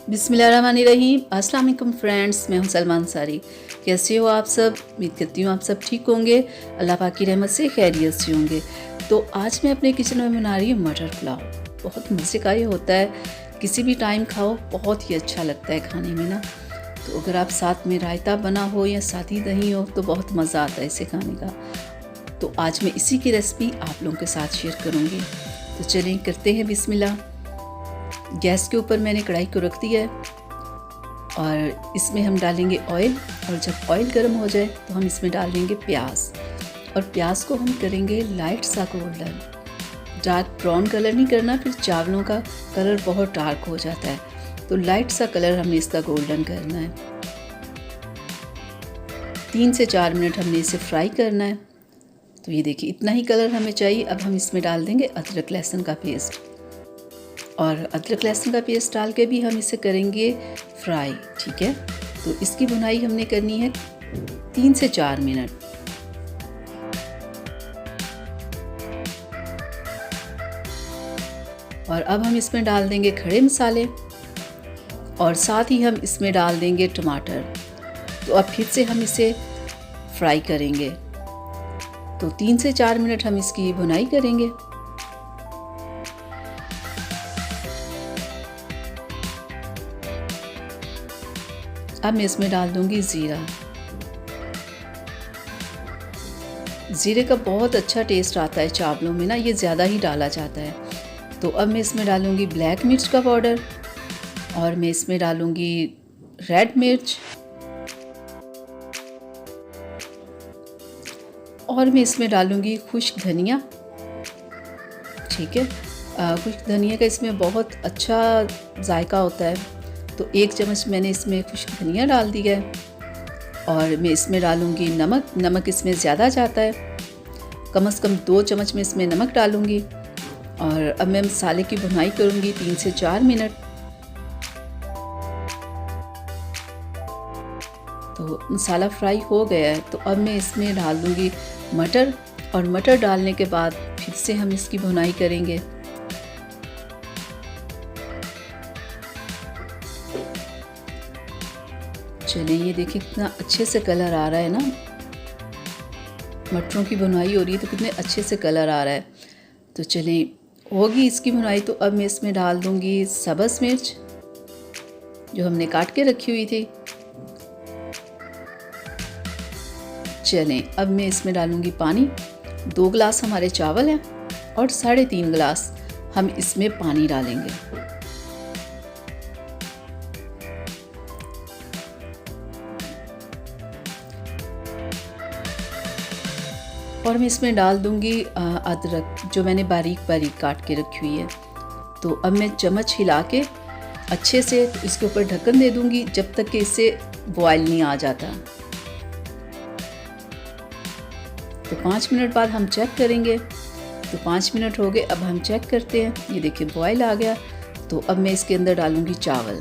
बिस्मिल्लाहिर्रहमानिर्रहीम। अस्सलाम वालेकुम फ्रेंड्स, मैं हूं सलमा अंसारी। कैसे हो आप सब? उम्मीद करती हूँ आप सब ठीक होंगे, अल्लाह पाक की रहमत से खैरियत से होंगे। तो आज मैं अपने किचन में बना रही हूँ मटर पुलाव। बहुत मज़े का ये होता है, किसी भी टाइम खाओ, बहुत ही अच्छा लगता है खाने में ना। तो अगर आप साथ में रायता बना हो या सादी दही हो तो बहुत मज़ा आता है इसे खाने का। तो आज मैं इसी की रेसिपी आप लोगों के साथ शेयर करूँगी। तो चलिए करते हैं बिस्मिल्लाह। गैस के ऊपर मैंने कढ़ाई को रख दिया है और इसमें हम डालेंगे ऑयल। और जब ऑयल गर्म हो जाए तो हम इसमें डाल देंगे प्याज। और प्याज को हम करेंगे लाइट सा गोल्डन, डार्क ब्राउन कलर नहीं करना, फिर चावलों का कलर बहुत डार्क हो जाता है। तो लाइट सा कलर हमने इसका गोल्डन करना है। 3 से 4 मिनट हमने इसे फ्राई करना है। तो ये देखिए इतना ही कलर हमें चाहिए। अब हम इसमें डाल देंगे अदरक लहसुन का पेस्ट। और अदरक लहसुन का पेस्ट डाल के भी हम इसे करेंगे फ्राई, ठीक है। तो इसकी भुनाई हमने करनी है 3 से 4 मिनट। और अब हम इसमें डाल देंगे खड़े मसाले और साथ ही हम इसमें डाल देंगे टमाटर। तो अब फिर से हम इसे फ्राई करेंगे। तो 3 से 4 मिनट हम इसकी भुनाई करेंगे। अब मैं इसमें डाल दूंगी ज़ीरा। ज़ीरे का बहुत अच्छा टेस्ट आता है चावलों में ना, ये ज़्यादा ही डाला जाता है। तो अब मैं इसमें डालूंगी ब्लैक मिर्च का पाउडर और मैं इसमें डालूंगी रेड मिर्च और मैं इसमें डालूंगी खुश्क धनिया, ठीक है। खुश्क धनिया का इसमें बहुत अच्छा जायका होता है। तो 1 चम्मच मैंने इसमें खुश्क धनिया डाल दिया है। और मैं इसमें डालूंगी नमक। नमक इसमें ज़्यादा जाता है, कम से कम 2 चम्मच में इसमें नमक डालूंगी। और अब मैं मसाले की भुनाई करूंगी 3 से 4 मिनट। तो मसाला फ्राई हो गया है। तो अब मैं इसमें डाल दूंगी मटर। और मटर डालने के बाद फिर से हम इसकी भुनाई करेंगे। चलिए ये देखिए कितना अच्छे से कलर आ रहा है ना, मटरों की भुनाई हो रही है तो कितने अच्छे से कलर आ रहा है। तो चलिए होगी इसकी भुनाई। तो अब मैं इसमें डाल दूंगी सब्ज़ मिर्च जो हमने काट के रखी हुई थी। चलें अब मैं इसमें डालूंगी पानी। 2 गिलास हमारे चावल हैं और 3.5 गिलास हम इसमें पानी डालेंगे। और मैं इसमें डाल दूंगी अदरक जो मैंने बारीक बारीक काट के रखी हुई है। तो अब मैं चम्मच हिला के अच्छे से इसके ऊपर ढक्कन दे दूंगी जब तक कि इससे बॉयल नहीं आ जाता। तो 5 मिनट बाद हम चेक करेंगे। तो 5 मिनट हो गए, अब हम चेक करते हैं। ये देखिए बॉयल आ गया। तो अब मैं इसके अंदर डालूंगी चावल।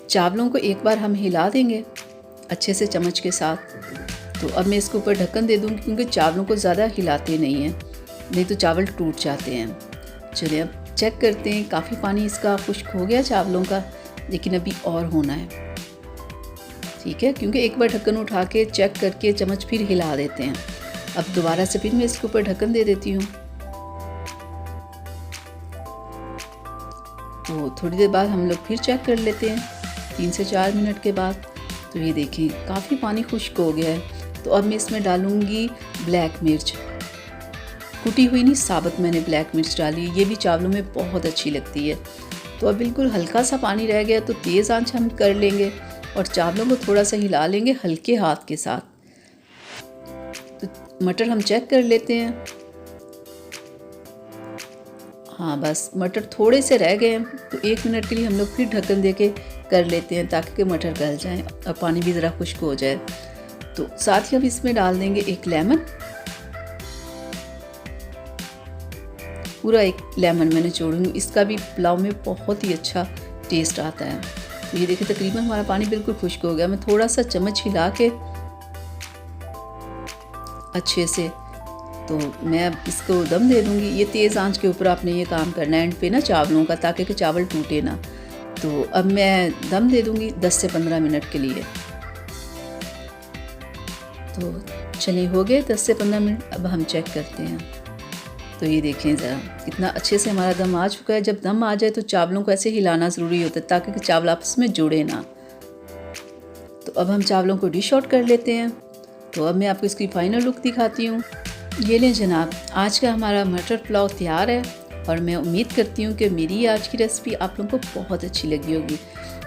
चावलों को एक बार हम हिला देंगे अच्छे से चम्मच के साथ। तो अब मैं इसके ऊपर ढक्कन दे दूँगी क्योंकि चावलों को ज़्यादा हिलाते नहीं हैं, नहीं तो चावल टूट जाते हैं। चलिए अब चेक करते हैं। काफ़ी पानी इसका खुश्क हो गया चावलों का, लेकिन अभी और होना है, ठीक है। क्योंकि एक बार ढक्कन उठा के चेक करके चम्मच फिर हिला देते हैं। अब दोबारा से फिर मैं इसके ऊपर ढक्कन दे देती हूँ। तो थोड़ी देर बाद हम लोग फिर चेक कर लेते हैं 3 से 4 मिनट के बाद। तो ये देखिए काफ़ी पानी खुश्क हो गया है। तो अब मैं इसमें डालूंगी ब्लैक मिर्च, कुटी हुई नहीं, साबुत मैंने ब्लैक मिर्च डाली। ये भी चावलों में बहुत अच्छी लगती है। तो अब बिल्कुल हल्का सा पानी रह गया, तो तेज़ आंच हम कर लेंगे और चावलों को थोड़ा सा हिला लेंगे हल्के हाथ के साथ। तो मटर हम चेक कर लेते हैं। हाँ बस मटर थोड़े से रह गए हैं। तो 1 मिनट के लिए हम लोग फिर ढक्कन दे के कर लेते हैं ताकि मटर गल जाएं और पानी भी ज़रा खुश्क हो जाए। तो साथ ही हम इसमें डाल देंगे 1 लेमन। पूरा 1 लेमन मैंने छोड़ूंगी, इसका भी पुलाव में बहुत ही अच्छा टेस्ट आता है। तो ये देखिए तकरीबन हमारा पानी बिल्कुल खुश्क हो गया। मैं थोड़ा सा चम्मच हिला के अच्छे से। तो मैं अब इसको दम दे दूँगी। ये तेज़ आंच के ऊपर आपने ये काम करना है एंड पे ना चावलों का, ताकि कि चावल टूटे ना। तो अब मैं दम दे दूँगी 10 से 15 मिनट के लिए। तो चलिए हो गए 10 से 15 मिनट। अब हम चेक करते हैं। तो ये देखें ज़रा कितना अच्छे से हमारा दम आ चुका है। जब दम आ जाए तो चावलों को ऐसे हिलाना ज़रूरी होता है, ताकि कि चावल आपस में जुड़े ना। तो अब हम चावलों को डिश आउट कर लेते हैं। तो अब मैं आपको इसकी फ़ाइनल लुक दिखाती हूँ। ये लें जनाब, आज का हमारा मटर पुलाव तैयार है और मैं उम्मीद करती हूँ कि मेरी आज की रेसिपी आप लोगों को बहुत अच्छी लगी होगी।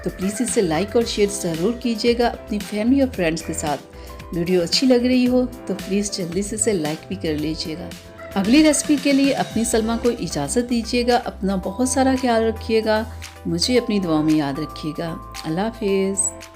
तो प्लीज़ इसे लाइक और शेयर ज़रूर कीजिएगा अपनी फैमिली और फ्रेंड्स के साथ। वीडियो अच्छी लग रही हो तो प्लीज़ जल्दी से इसे लाइक भी कर लीजिएगा। अगली रेसिपी के लिए अपनी सलमा को इजाज़त दीजिएगा। अपना बहुत सारा ख्याल रखिएगा। मुझे अपनी दुआओं में याद रखिएगा। अल्लाह हाफिज़।